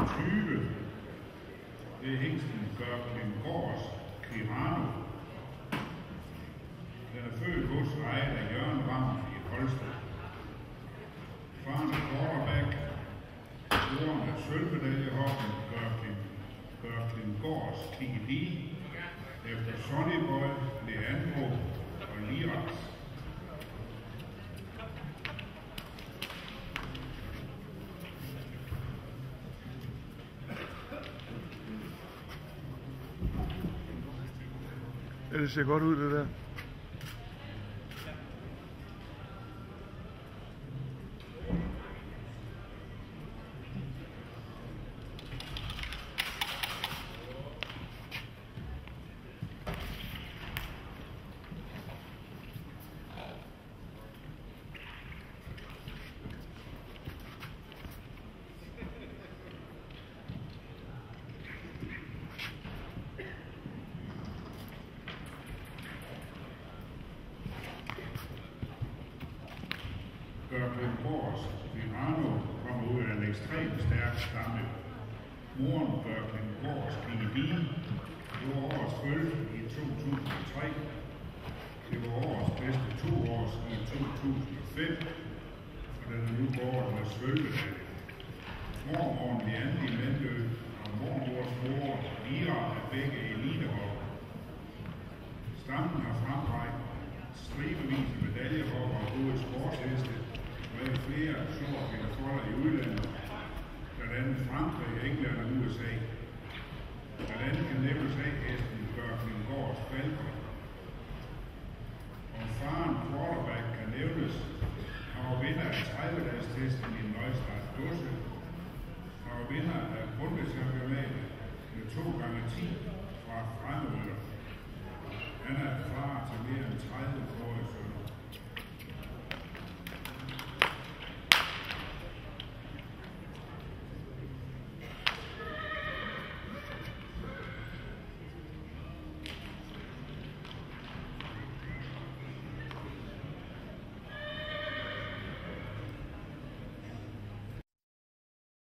20. Det er hingsten Gørklingårds Kirano. Den er født hos ejet af Jørgen Ram i Holsted. Faren er quarterback. Moren er sølvmedaljehoppen Gørklingårds KD. Efter Sonnyboy, Leandro og Lirax. Ja, det ser godt ud, det der. Gørklingårds Kirano kommer ud af en ekstremt stærk stamme. Moren Gørklingårds KD var årets følge i 2003. Det var årets bedste 2 års i 2005, og den er nu båret med sølvmedalje. Mormoren Leanne i Mandø og mormors mor Lira er begge elitehopper. Stammen har fremrækt stribevis af medaljehopper og gode sportsheste, med flere sortfælde folder i udlandet, blandt andet Frankrig, England og USA. Blandt andet kan nævnes A-hesten Gørklingårds Falcon. Og faren quarterback kan nævnes, han var vinder af 30-dagstesten i Neustadt Gosse. Han var vinder af Bundeschampionatet med 2x10 fra Fremmøller. Han er far til mere end 30 år.